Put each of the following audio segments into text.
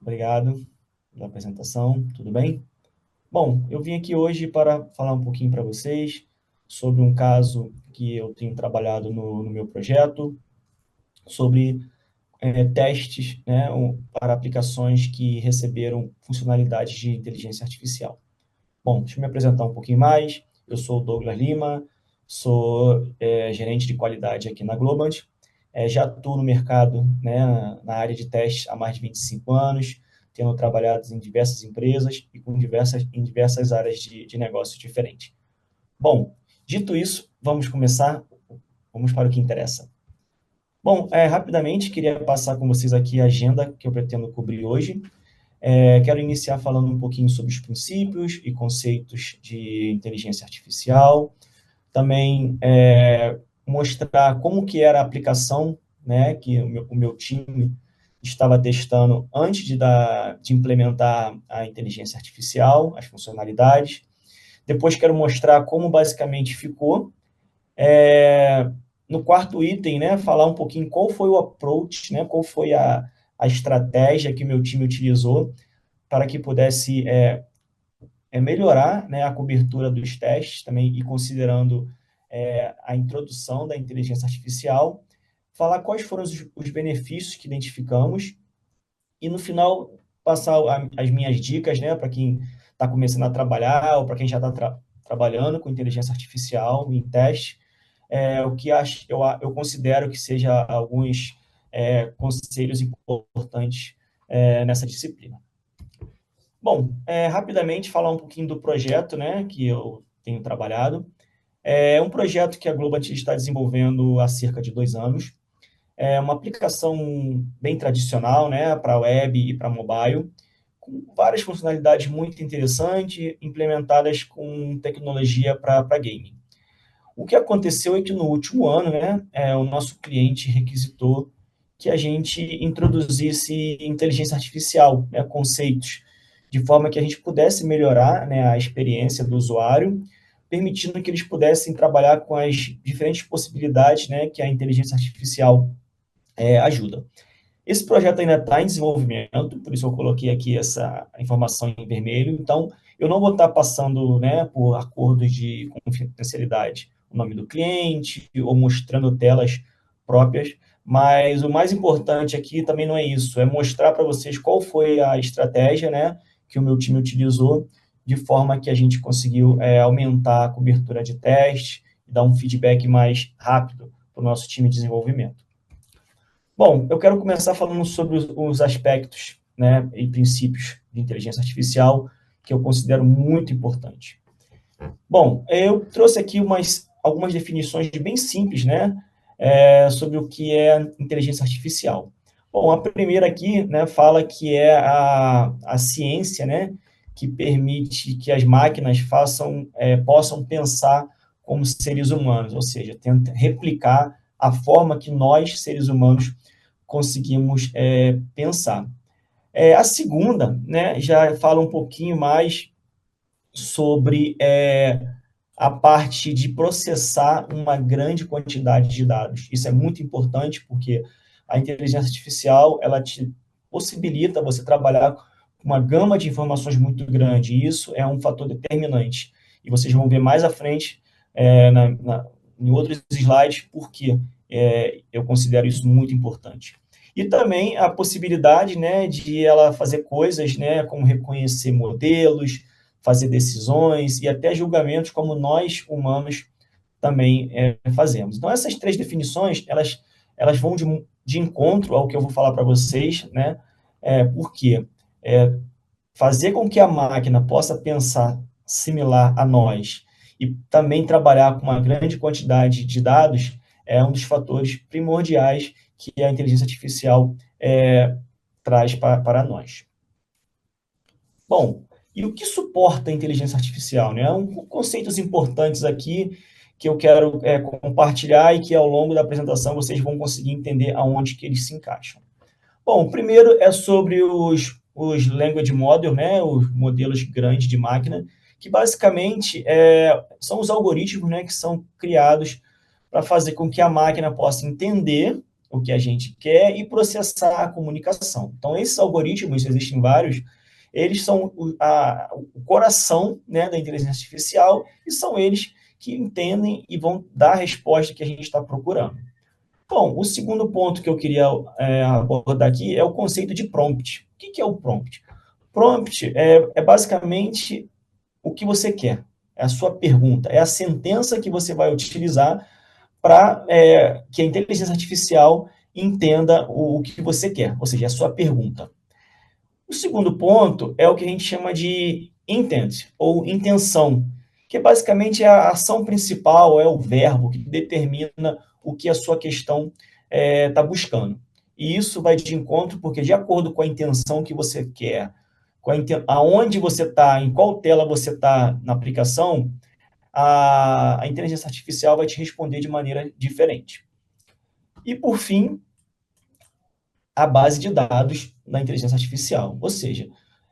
Obrigado pela apresentação, tudo bem? Bom, eu vim aqui hoje para falar um pouquinho para vocês sobre um caso que eu tenho trabalhado no meu projeto, sobre testes, né, para aplicações que receberam funcionalidades de inteligência artificial. Bom, deixa eu me apresentar um pouquinho mais. Eu sou o Douglas Lima, sou gerente de qualidade aqui na Globant. Já atuo no mercado, né, na área de testes há mais de 25 anos, tendo trabalhado em diversas empresas e em diversas áreas de negócio diferentes. Bom, dito isso, vamos começar, vamos para o que interessa. Bom, rapidamente, queria passar com vocês aqui a agenda que eu pretendo cobrir hoje. Quero iniciar falando um pouquinho sobre os princípios e conceitos de inteligência artificial. Também mostrar como que era a aplicação, né, que o meu time estava testando antes de implementar a inteligência artificial, as funcionalidades. Depois quero mostrar como basicamente ficou. É, no quarto item, né, falar um pouquinho qual foi o approach, né, qual foi a estratégia que o meu time utilizou para que pudesse melhorar, né, a cobertura dos testes também e considerando a introdução da inteligência artificial, falar quais foram os benefícios que identificamos e, no final, passar as minhas dicas, né, para quem está começando a trabalhar ou para quem já está trabalhando com inteligência artificial em teste, o que eu considero que seja alguns conselhos importantes nessa disciplina. Bom, rapidamente falar um pouquinho do projeto, né, que eu tenho trabalhado. É um projeto que a Globant está desenvolvendo há cerca de 2 anos. É uma aplicação bem tradicional, né, para web e para mobile, com várias funcionalidades muito interessantes, implementadas com tecnologia para gaming. O que aconteceu é que no último ano, né, o nosso cliente requisitou que a gente introduzisse inteligência artificial, né, conceitos, de forma que a gente pudesse melhorar, né, a experiência do usuário, permitindo que eles pudessem trabalhar com as diferentes possibilidades, né, que a inteligência artificial ajuda. Esse projeto ainda está em desenvolvimento, por isso eu coloquei aqui essa informação em vermelho. Então, eu não vou estar passando, né, por acordos de confidencialidade o nome do cliente ou mostrando telas próprias, mas o mais importante aqui também não é isso, é mostrar para vocês qual foi a estratégia, né, que o meu time utilizou, de forma que a gente conseguiu aumentar a cobertura de teste e dar um feedback mais rápido para o nosso time de desenvolvimento. Bom, eu quero começar falando sobre os aspectos, né, e princípios de inteligência artificial que eu considero muito importante. Bom, eu trouxe aqui algumas definições bem simples, né, sobre o que é inteligência artificial. Bom, a primeira aqui, né, fala que é a ciência, né, que permite que as máquinas possam pensar como seres humanos, ou seja, tenta replicar a forma que nós, seres humanos, conseguimos pensar. A segunda, né, já fala um pouquinho mais sobre a parte de processar uma grande quantidade de dados. Isso é muito importante porque a inteligência artificial ela te possibilita você trabalhar com uma gama de informações muito grande, e isso é um fator determinante. E vocês vão ver mais à frente, em outros slides, porque eu considero isso muito importante. E também a possibilidade, né, de ela fazer coisas, né, como reconhecer modelos, fazer decisões e até julgamentos como nós, humanos, também fazemos. Então, essas três definições, elas vão de encontro ao que eu vou falar para vocês, né? Porque fazer com que a máquina possa pensar similar a nós e também trabalhar com uma grande quantidade de dados é um dos fatores primordiais que a inteligência artificial traz para nós. Bom, e o que suporta a inteligência artificial, né? Conceitos importantes aqui que eu quero compartilhar e que ao longo da apresentação vocês vão conseguir entender aonde que eles se encaixam. Bom, primeiro é sobre os language models, né? Os modelos grandes de máquina, que basicamente são os algoritmos, né, que são criados para fazer com que a máquina possa entender o que a gente quer e processar a comunicação. Então, esses algoritmos, existem vários, eles são o coração, né, da inteligência artificial e são eles que entendem e vão dar a resposta que a gente está procurando. Bom, o segundo ponto que eu queria abordar aqui é o conceito de prompt. O que é o prompt? Prompt é basicamente o que você quer, é a sua pergunta, é a sentença que você vai utilizar para que a inteligência artificial entenda o que você quer, ou seja, a sua pergunta. O segundo ponto é o que a gente chama de intent, ou intenção, que basicamente é a ação principal, é o verbo que determina o que a sua questão está buscando. E isso vai de encontro, porque de acordo com a intenção que você quer, aonde você está, em qual tela você está na aplicação, a inteligência artificial vai te responder de maneira diferente. E, por fim, a base de dados da inteligência artificial, ou seja,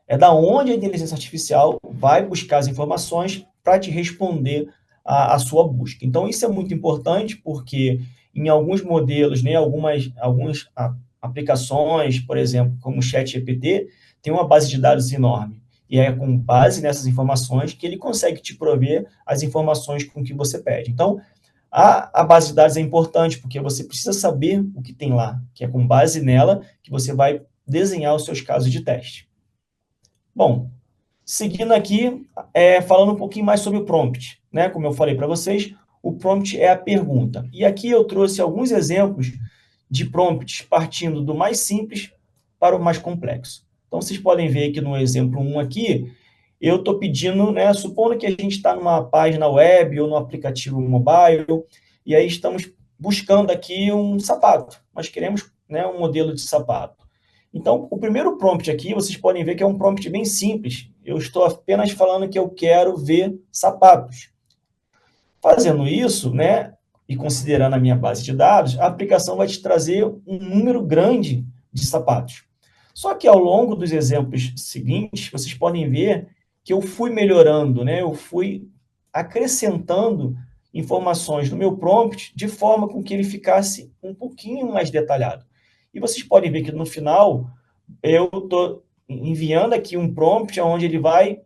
é da onde a inteligência artificial vai buscar as informações para te responder a sua busca. Então, isso é muito importante porque em alguns modelos, né, algumas aplicações, por exemplo, como o ChatGPT, tem uma base de dados enorme. E é com base nessas informações que ele consegue te prover as informações com que você pede. Então, a base de dados é importante porque você precisa saber o que tem lá, que é com base nela que você vai desenhar os seus casos de teste. Bom, seguindo aqui, falando um pouquinho mais sobre o prompt, né? Como eu falei para vocês, o prompt é a pergunta. E aqui eu trouxe alguns exemplos de prompts partindo do mais simples para o mais complexo. Então, vocês podem ver aqui no exemplo 1 aqui, eu estou pedindo, né, supondo que a gente está numa página web ou no aplicativo mobile, e aí estamos buscando aqui um sapato. Nós queremos, né, um modelo de sapato. Então, o primeiro prompt aqui, vocês podem ver que é um prompt bem simples. Eu estou apenas falando que eu quero ver sapatos. Fazendo isso, né, e considerando a minha base de dados, a aplicação vai te trazer um número grande de sapatos. Só que ao longo dos exemplos seguintes, vocês podem ver que eu fui melhorando, né, eu fui acrescentando informações no meu prompt de forma com que ele ficasse um pouquinho mais detalhado. E vocês podem ver que no final eu estou enviando aqui um prompt onde ele vai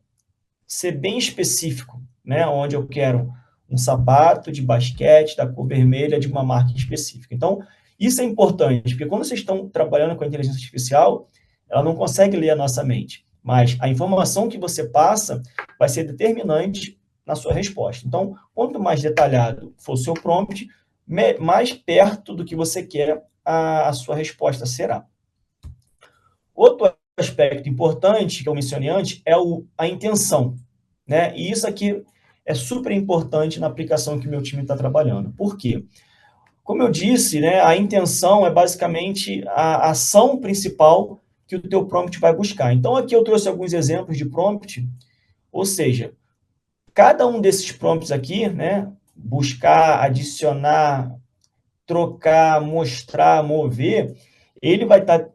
ser bem específico, né, onde eu quero um sapato de basquete da cor vermelha de uma marca específica. Então, isso é importante, porque quando vocês estão trabalhando com a inteligência artificial, ela não consegue ler a nossa mente, mas a informação que você passa vai ser determinante na sua resposta. Então, quanto mais detalhado for o seu prompt, mais perto do que você quer a sua resposta será. Outro aspecto importante que eu mencionei antes é a intenção, né? E isso aqui é super importante na aplicação que o meu time está trabalhando. Por quê? Como eu disse, né, a intenção é basicamente a ação principal que o teu prompt vai buscar. Então, aqui eu trouxe alguns exemplos de prompt, ou seja, cada um desses prompts aqui, né, buscar, adicionar, trocar, mostrar, mover, ele vai estar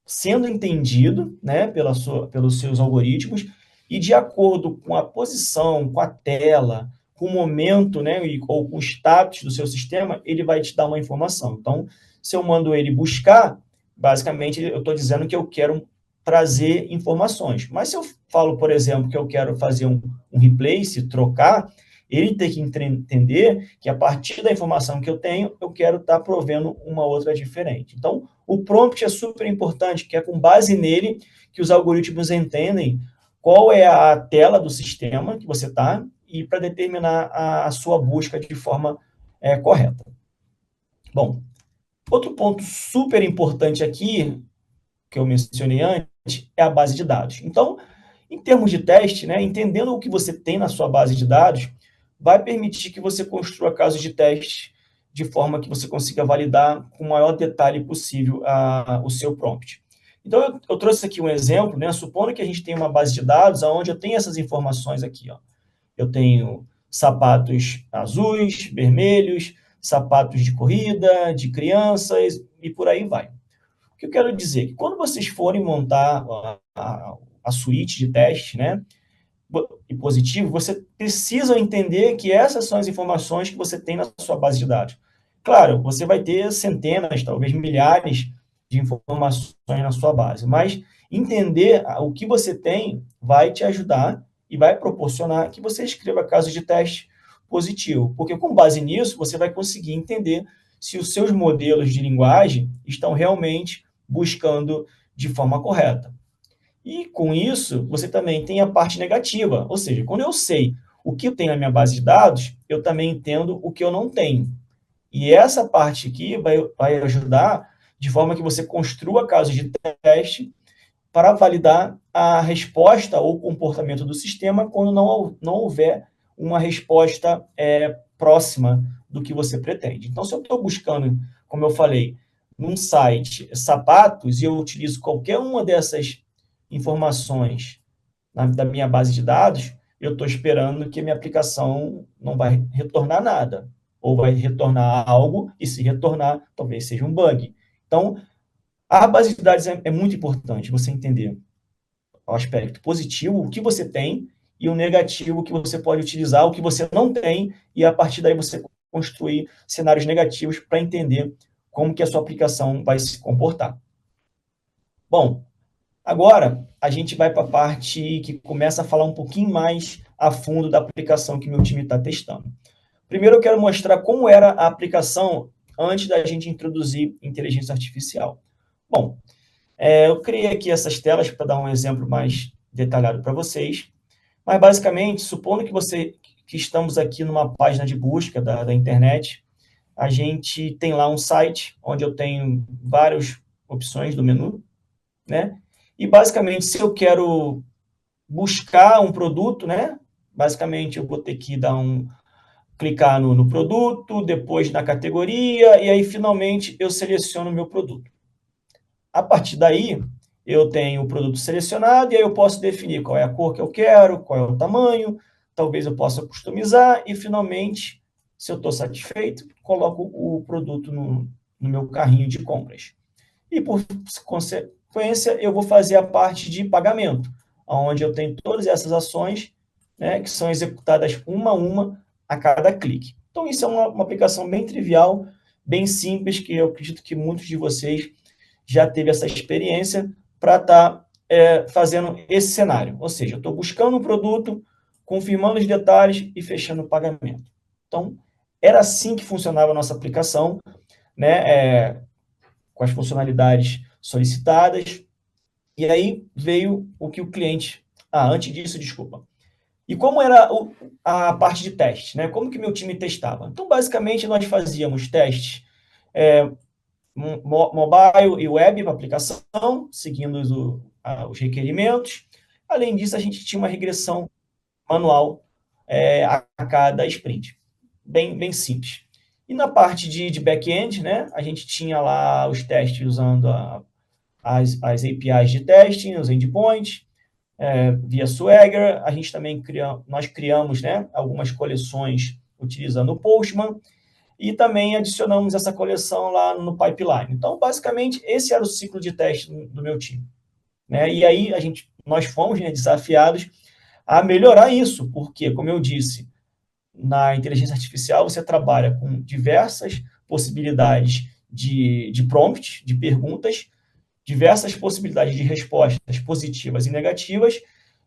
sendo entendido, né, pelos seus algoritmos, e de acordo com a posição, com a tela, com o momento, né, ou com o status do seu sistema, ele vai te dar uma informação. Então, se eu mando ele buscar, basicamente eu estou dizendo que eu quero trazer informações. Mas se eu falo, por exemplo, que eu quero fazer um replace, trocar, ele tem que entender que a partir da informação que eu tenho, eu quero estar provendo uma outra diferente. Então, o prompt é super importante, que é com base nele que os algoritmos entendem qual é a tela do sistema que você está e para determinar a sua busca de forma correta. Bom, outro ponto super importante aqui, que eu mencionei antes, é a base de dados. Então, em termos de teste, né, entendendo o que você tem na sua base de dados, vai permitir que você construa casos de teste de forma que você consiga validar com o maior detalhe possível o seu prompt. Então, eu trouxe aqui um exemplo, né, supondo que a gente tem uma base de dados onde eu tenho essas informações aqui. Ó. Eu tenho sapatos azuis, vermelhos, sapatos de corrida, de crianças, e por aí vai. O que eu quero dizer é que quando vocês forem montar a suíte de teste, né, e positivo, você precisa entender que essas são as informações que você tem na sua base de dados. Claro, você vai ter centenas, talvez milhares de informações na sua base, mas entender o que você tem vai te ajudar e vai proporcionar que você escreva casos de teste positivo, porque com base nisso você vai conseguir entender se os seus modelos de linguagem estão realmente buscando de forma correta. E com isso, você também tem a parte negativa, ou seja, quando eu sei o que eu tenho na minha base de dados, eu também entendo o que eu não tenho. E essa parte aqui vai ajudar de forma que você construa casos de teste para validar a resposta ou comportamento do sistema quando não houver uma resposta próxima do que você pretende. Então, se eu estou buscando, como eu falei, num site sapatos e eu utilizo qualquer uma dessas informações da minha base de dados, eu estou esperando que a minha aplicação não vai retornar nada, ou vai retornar algo, e se retornar, talvez seja um bug. Então, a base de dados é muito importante você entender o aspecto positivo, o que você tem, e o negativo, o que você pode utilizar, o que você não tem, e a partir daí você construir cenários negativos para entender como que a sua aplicação vai se comportar. Bom, agora a gente vai para a parte que começa a falar um pouquinho mais a fundo da aplicação que meu time está testando. Primeiro eu quero mostrar como era a aplicação antes da gente introduzir inteligência artificial. Bom, eu criei aqui essas telas para dar um exemplo mais detalhado para vocês, mas basicamente, supondo que estamos aqui numa página de busca da internet, a gente tem lá um site onde eu tenho várias opções do menu, né? E basicamente, se eu quero buscar um produto, né? Basicamente, eu vou ter que clicar no produto, depois na categoria, e aí finalmente eu seleciono o meu produto. A partir daí, eu tenho o produto selecionado e aí eu posso definir qual é a cor que eu quero, qual é o tamanho, talvez eu possa customizar e finalmente, se eu estou satisfeito, coloco o produto no meu carrinho de compras. E por consequência, eu vou fazer a parte de pagamento, onde eu tenho todas essas ações, né, que são executadas uma a uma a cada clique. Então, isso é uma aplicação bem trivial, bem simples, que eu acredito que muitos de vocês já teve essa experiência para estar fazendo esse cenário. Ou seja, eu estou buscando um produto, confirmando os detalhes e fechando o pagamento. Então, era assim que funcionava a nossa aplicação, né, com as funcionalidades solicitadas. E aí veio o que o cliente... antes disso, desculpa. E como era a parte de teste, né? Como que meu time testava? Então, basicamente, nós fazíamos testes mobile e web para aplicação, seguindo os requerimentos. Além disso, a gente tinha uma regressão manual a cada sprint. Bem simples. E na parte de back-end, né, a gente tinha lá os testes usando as APIs de testing, os endpoints, via Swagger. A gente também nós criamos, né, algumas coleções utilizando o Postman, e também adicionamos essa coleção lá no pipeline. Então, basicamente, esse era o ciclo de teste do meu time, né? E aí nós fomos, né, desafiados a melhorar isso, porque, como eu disse, na inteligência artificial você trabalha com diversas possibilidades de prompt, de perguntas, diversas possibilidades de respostas positivas e negativas,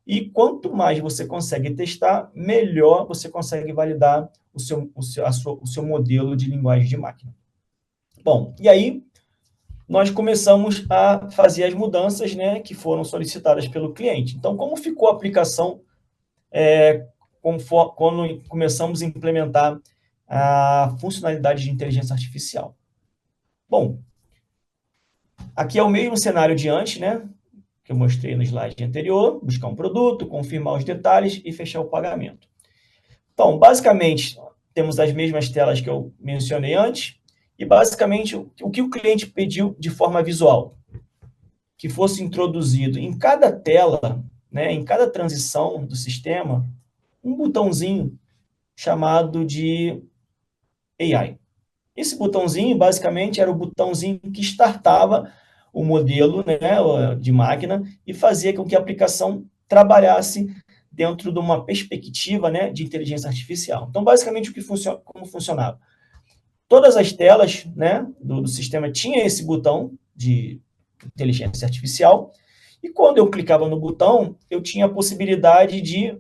e quanto mais você consegue testar, melhor você consegue validar o seu modelo de linguagem de máquina. Bom, e aí nós começamos a fazer as mudanças, né, que foram solicitadas pelo cliente. Então, como ficou a aplicação quando começamos a implementar a funcionalidade de inteligência artificial? Bom, aqui é o mesmo cenário de antes, né, que eu mostrei no slide anterior: buscar um produto, confirmar os detalhes e fechar o pagamento. Então, basicamente, temos as mesmas telas que eu mencionei antes, e basicamente o que o cliente pediu de forma visual? Que fosse introduzido em cada tela, né, em cada transição do sistema, um botãozinho chamado de AI. Esse botãozinho, basicamente, era o botãozinho que startava o modelo, né, de máquina e fazia com que a aplicação trabalhasse dentro de uma perspectiva, né, de inteligência artificial. Então, basicamente, como funcionava? todas as telas, né, do sistema tinha esse botão de inteligência artificial, e quando eu clicava no botão, eu tinha a possibilidade de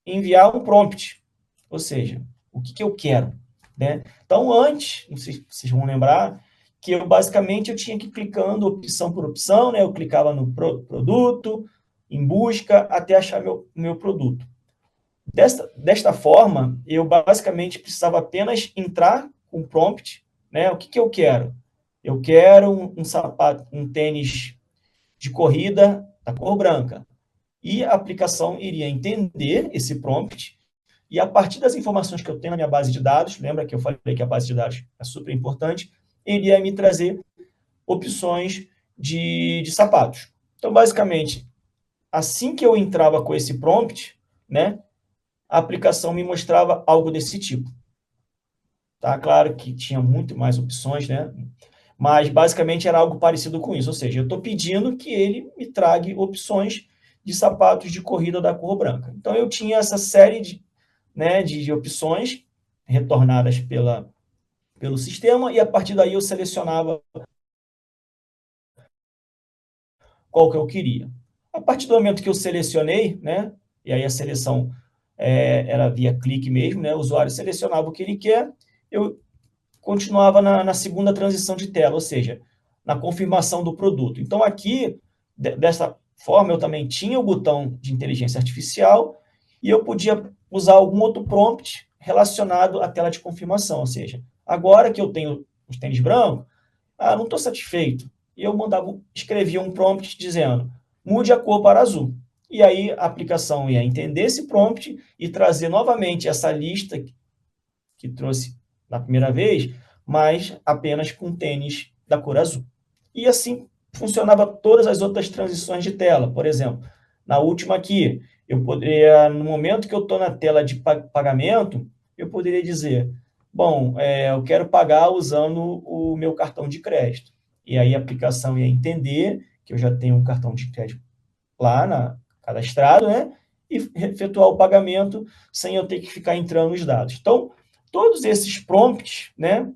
enviar um prompt, ou seja, o que eu quero, né? Então, antes, não sei se vocês vão lembrar, que basicamente eu tinha que ir clicando opção por opção, né? Eu clicava no produto, em busca, até achar meu produto. Desta forma, eu basicamente precisava apenas entrar com o prompt, né? O que eu quero? Eu quero um sapato, um tênis de corrida da cor branca. E a aplicação iria entender esse prompt e, a partir das informações que eu tenho na minha base de dados, lembra que eu falei que a base de dados é super importante, iria me trazer opções de sapatos. Então, basicamente, assim que eu entrava com esse prompt, né, a aplicação me mostrava algo desse tipo. Tá? Claro que tinha muito mais opções, né? Mas basicamente era algo parecido com isso. Ou seja, eu estou pedindo que ele me traga opções de sapatos de corrida da cor branca. Então eu tinha essa série de opções retornadas pelo sistema, e a partir daí eu selecionava qual que eu queria. A partir do momento que eu selecionei, né, e aí a seleção era via clique mesmo, né, o usuário selecionava o que ele quer, eu continuava na segunda transição de tela, ou seja, na confirmação do produto. Então, aqui, dessa forma, eu também tinha o botão de inteligência artificial e eu podia usar algum outro prompt relacionado à tela de confirmação, ou seja, agora que eu tenho os tênis brancos, não estou satisfeito. E eu escrevia um prompt dizendo, mude a cor para azul. E aí a aplicação ia entender esse prompt e trazer novamente essa lista que trouxe na primeira vez, mas apenas com tênis da cor azul. E assim funcionava todas as outras transições de tela. Por exemplo, na última aqui, eu poderia, no momento que eu estou na tela de pagamento, eu poderia dizer, bom, eu quero pagar usando o meu cartão de crédito. E aí a aplicação ia entender que eu já tenho um cartão de crédito lá cadastrado, né? E efetuar o pagamento sem eu ter que ficar entrando os dados. Então, todos esses prompts, né?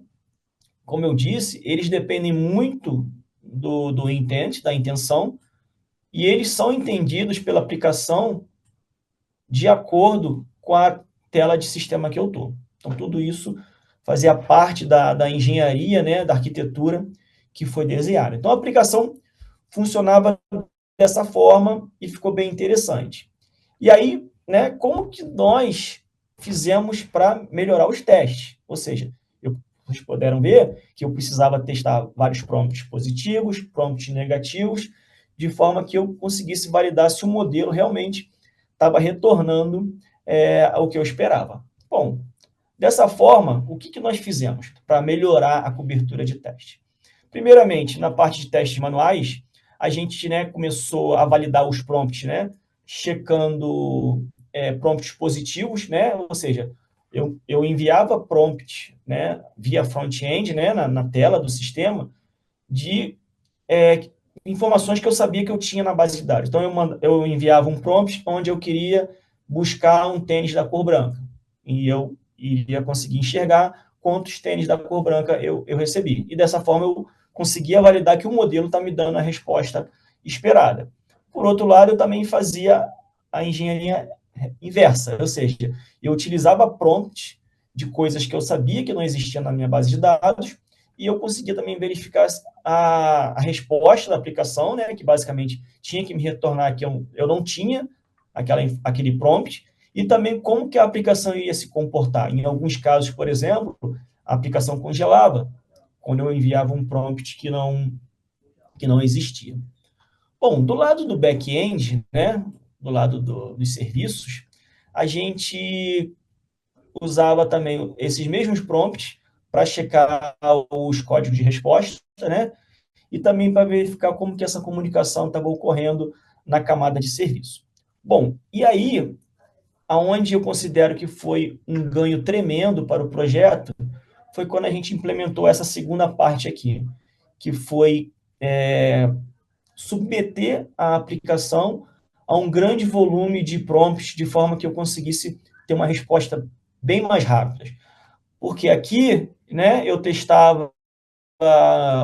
Como eu disse, eles dependem muito do intent, da intenção, e eles são entendidos pela aplicação de acordo com a tela de sistema que eu estou. Então, tudo isso fazia parte da engenharia, né, da arquitetura que foi desenhada. Então, a aplicação funcionava dessa forma e ficou bem interessante. E aí, né, como que nós fizemos para melhorar os testes? Ou seja, vocês puderam ver que eu precisava testar vários prompts positivos, prompts negativos, de forma que eu conseguisse validar se o modelo realmente estava retornando o que eu esperava. Bom, dessa forma, o que nós fizemos para melhorar a cobertura de teste? Primeiramente, na parte de testes manuais, a gente, né, começou a validar os prompts, né, checando prompts positivos, né, ou seja, eu enviava prompt, né, via front-end, né, na tela do sistema, de informações que eu sabia que eu tinha na base de dados. Então, eu enviava um prompt onde eu queria buscar um tênis da cor branca, e eu iria conseguir enxergar quantos tênis da cor branca eu recebi. E dessa forma, eu conseguia validar que o modelo está me dando a resposta esperada. Por outro lado, eu também fazia a engenharia inversa, ou seja, eu utilizava prompts de coisas que eu sabia que não existiam na minha base de dados, e eu conseguia também verificar a resposta da aplicação, né, que basicamente tinha que me retornar que eu não tinha aquele prompt, e também como que a aplicação ia se comportar. Em alguns casos, por exemplo, a aplicação congelava, quando eu enviava um prompt que não existia. Bom, do lado do back-end, né, do lado dos serviços, a gente usava também esses mesmos prompts para checar os códigos de resposta, né, e também para verificar como que essa comunicação estava ocorrendo na camada de serviço. Bom, e aí, aonde eu considero que foi um ganho tremendo para o projeto, foi quando a gente implementou essa segunda parte aqui, que foi submeter a aplicação a um grande volume de prompts, de forma que eu conseguisse ter uma resposta bem mais rápida. Porque aqui né, eu testava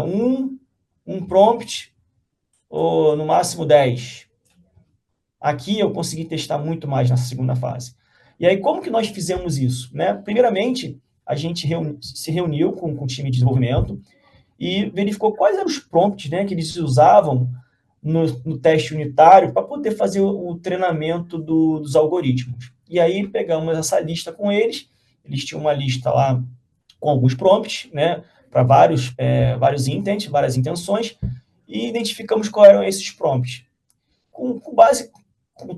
um prompt, ou no máximo 10. Aqui eu consegui testar muito mais nessa segunda fase. E aí, como que nós fizemos isso? Né? Primeiramente, a gente se reuniu com o time de desenvolvimento e verificou quais eram os prompts, né, que eles usavam no teste unitário para poder fazer o treinamento dos algoritmos. E aí pegamos essa lista com eles, eles tinham uma lista lá com alguns prompts, né, para vários intents, várias intenções, e identificamos quais eram esses prompts. Com base,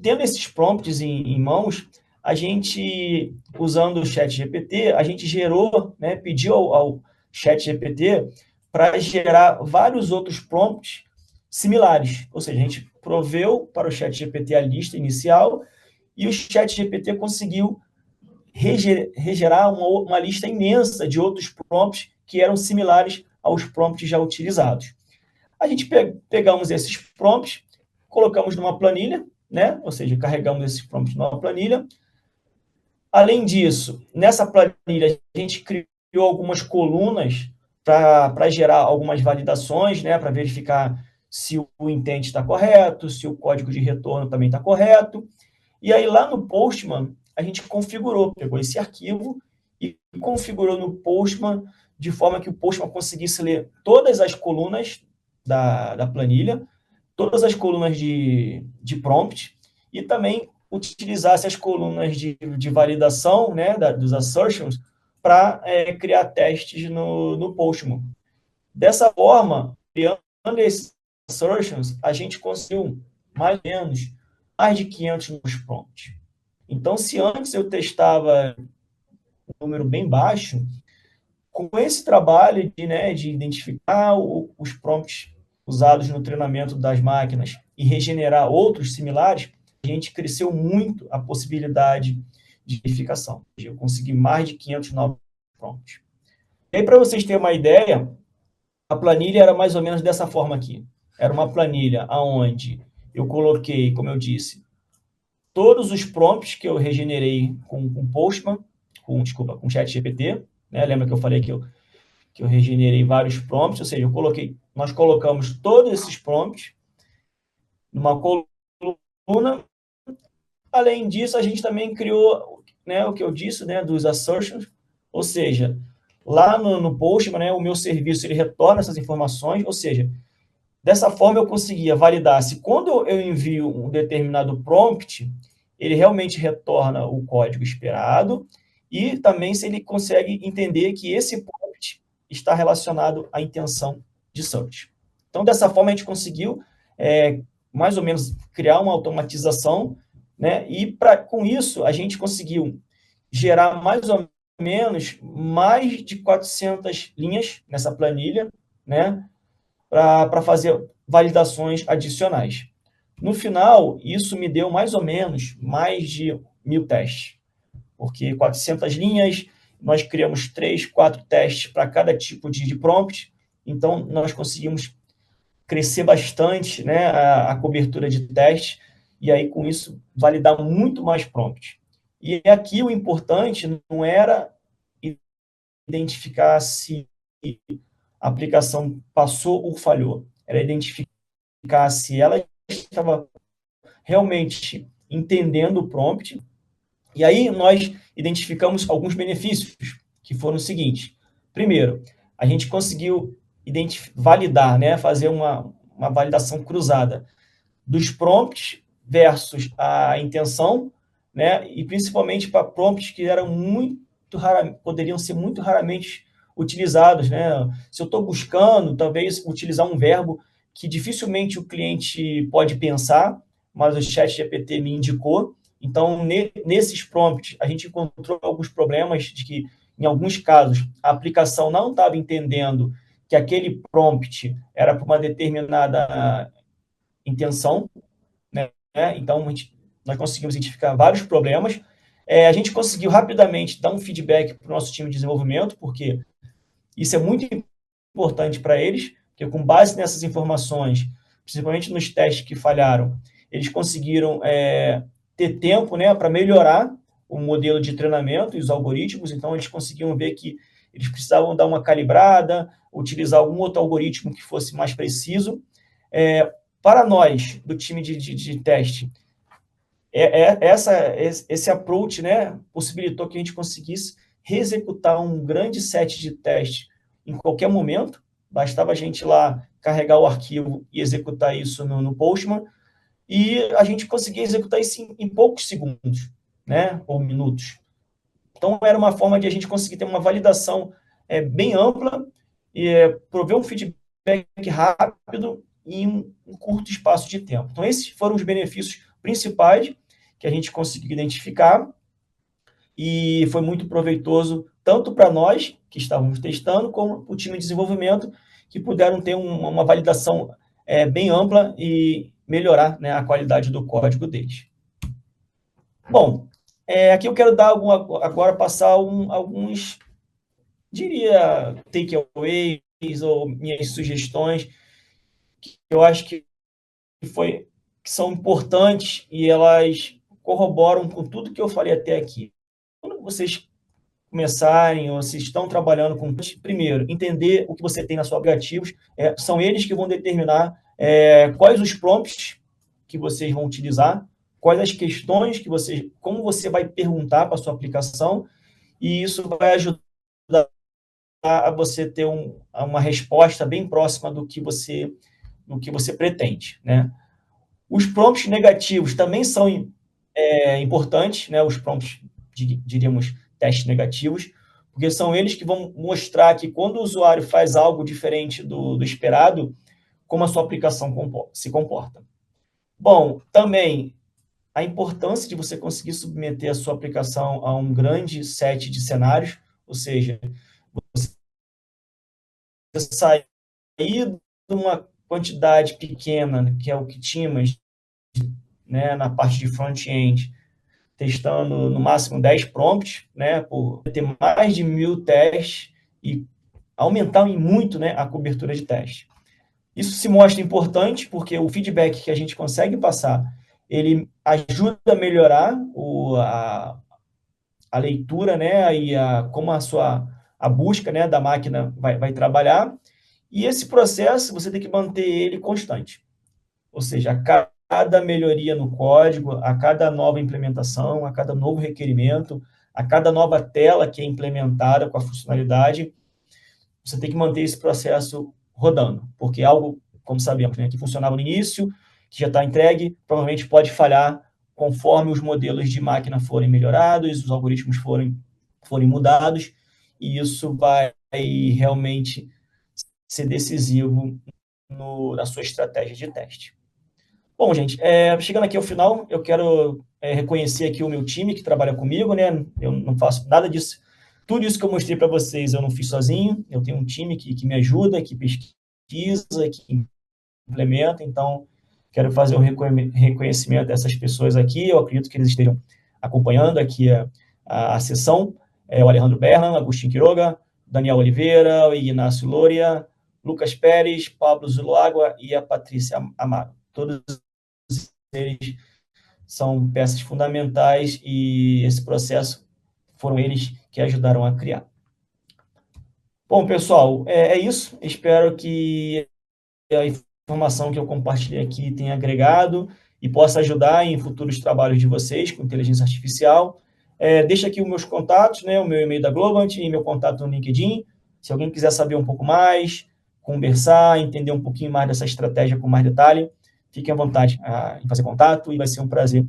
tendo esses prompts em mãos, a gente, usando o ChatGPT, a gente gerou, né, pediu ao ChatGPT para gerar vários outros prompts similares. Ou seja, a gente proveu para o ChatGPT a lista inicial e o ChatGPT conseguiu regerar uma lista imensa de outros prompts que eram similares aos prompts já utilizados. A gente pegamos esses prompts, colocamos numa planilha, né? Ou seja, carregamos esses prompts numa planilha. Além disso, nessa planilha, a gente criou algumas colunas para gerar algumas validações, né? Para verificar se o intent está correto, se o código de retorno também está correto. E aí, lá no Postman, a gente configurou, pegou esse arquivo e configurou no Postman de forma que o Postman conseguisse ler todas as colunas da planilha, todas as colunas de prompt e também utilizasse as colunas de validação, né, dos assertions, para criar testes no Postman. Dessa forma, criando esses assertions, a gente conseguiu mais ou menos mais de 500 nos prompts. Então, se antes eu testava um número bem baixo, com esse trabalho de identificar os prompts usados no treinamento das máquinas e regenerar outros similares, a gente cresceu muito a possibilidade de verificação. Eu consegui mais de 500 novos prompts. E aí, para vocês terem uma ideia, a planilha era mais ou menos dessa forma aqui. Era uma planilha onde eu coloquei, como eu disse, todos os prompts que eu regenerei com Postman, com ChatGPT, né? Lembra que eu falei que eu regenerei vários prompts, ou seja, nós colocamos todos esses prompts numa coluna. Além disso, a gente também criou, né, o que eu disse, né, dos assertions, ou seja, lá no Postman, né, o meu serviço ele retorna essas informações, ou seja, dessa forma eu conseguia validar se quando eu envio um determinado prompt, ele realmente retorna o código esperado e também se ele consegue entender que esse prompt está relacionado à intenção de search. Então, dessa forma, a gente conseguiu, mais ou menos, criar uma automatização, né? E com isso, a gente conseguiu gerar mais ou menos mais de 400 linhas nessa planilha, né? Para fazer validações adicionais. No final, isso me deu mais ou menos mais de 1.000 testes, porque 400 linhas, nós criamos 3, 4 testes para cada tipo de prompt, então nós conseguimos crescer bastante, né, a cobertura de testes, e aí com isso validar muito mais prompt. E aqui o importante não era identificar se a aplicação passou ou falhou, era identificar se ela estava realmente entendendo o prompt. E aí nós identificamos alguns benefícios, que foram os seguintes. Primeiro, a gente conseguiu validar, né, fazer uma validação cruzada dos prompts versus a intenção, né, e principalmente para prompts que eram poderiam ser muito raramente utilizados, né? Se eu estou buscando, talvez utilizar um verbo que dificilmente o cliente pode pensar, mas o ChatGPT me indicou. Então, nesses prompts, a gente encontrou alguns problemas de que, em alguns casos, a aplicação não estava entendendo que aquele prompt era para uma determinada intenção, né? Então, nós conseguimos identificar vários problemas. A gente conseguiu rapidamente dar um feedback para o nosso time de desenvolvimento, porque isso é muito importante para eles, porque com base nessas informações, principalmente nos testes que falharam, eles conseguiram ter tempo, né, para melhorar o modelo de treinamento e os algoritmos, então eles conseguiam ver que eles precisavam dar uma calibrada, utilizar algum outro algoritmo que fosse mais preciso. Para nós, do time de teste, esse approach, né, possibilitou que a gente conseguisse reexecutar um grande set de teste em qualquer momento. Bastava a gente lá carregar o arquivo e executar isso no Postman, e a gente conseguia executar isso em poucos segundos, né, ou minutos. Então, era uma forma de a gente conseguir ter uma validação bem ampla e prover um feedback rápido em um curto espaço de tempo. Então, esses foram os benefícios principais que a gente conseguiu identificar, e foi muito proveitoso tanto para nós, que estávamos testando, como para o time de desenvolvimento, que puderam ter uma validação bem ampla e melhorar, né, a qualidade do código deles. Bom, aqui eu quero dar agora passar alguns, diria, takeaways ou minhas sugestões, que eu acho que são importantes e elas corroboram com tudo que eu falei até aqui. Quando vocês começarem ou se estão trabalhando com... Primeiro, entender o que você tem na sua aplicativos. São eles que vão determinar quais os prompts que vocês vão utilizar, quais as questões como você vai perguntar para a sua aplicação, e isso vai ajudar a você ter uma resposta bem próxima do que você pretende, né? Os prompts negativos também são importantes, né? Os prompts, diríamos, testes negativos, porque são eles que vão mostrar que quando o usuário faz algo diferente do esperado, como a sua aplicação se comporta. Bom, também a importância de você conseguir submeter a sua aplicação a um grande set de cenários, ou seja, você sair de uma quantidade pequena, que é o que tínhamos, né, na parte de front-end, testando no máximo 10 prompts, né, por ter mais de 1.000 testes e aumentar muito, né, a cobertura de teste. Isso se mostra importante porque o feedback que a gente consegue passar, ele ajuda a melhorar a leitura, né, e como a busca, né, da máquina vai trabalhar, e esse processo você tem que manter ele constante. Ou seja, a cada melhoria no código, a cada nova implementação, a cada novo requerimento, a cada nova tela que é implementada com a funcionalidade, você tem que manter esse processo rodando, porque algo, como sabemos, né, que funcionava no início, que já está entregue, provavelmente pode falhar conforme os modelos de máquina forem melhorados, os algoritmos forem mudados, e isso vai realmente ser decisivo na sua estratégia de teste. Bom, gente, chegando aqui ao final, eu quero reconhecer aqui o meu time que trabalha comigo, né? Eu não faço nada disso. Tudo isso que eu mostrei para vocês eu não fiz sozinho. Eu tenho um time que me ajuda, que pesquisa, que implementa. Então, quero fazer um reconhecimento dessas pessoas aqui. Eu acredito que eles estejam acompanhando aqui a sessão. O Alejandro Berlan, Agostinho Quiroga, Daniel Oliveira, Ignacio Loria, Lucas Pérez, Pablo Zuluagua e a Patrícia Amaro. Todos eles são peças fundamentais e esse processo foram eles que ajudaram a criar. Bom, pessoal, é isso. Espero que a informação que eu compartilhei aqui tenha agregado e possa ajudar em futuros trabalhos de vocês com inteligência artificial. Deixa aqui os meus contatos, né, o meu e-mail da Globant e meu contato no LinkedIn. Se alguém quiser saber um pouco mais, conversar, entender um pouquinho mais dessa estratégia com mais detalhe, fiquem à vontade em fazer contato e vai ser um prazer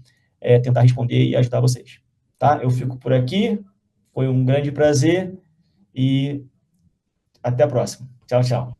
tentar responder e ajudar vocês. Tá? Eu fico por aqui, foi um grande prazer e até a próxima. Tchau, tchau.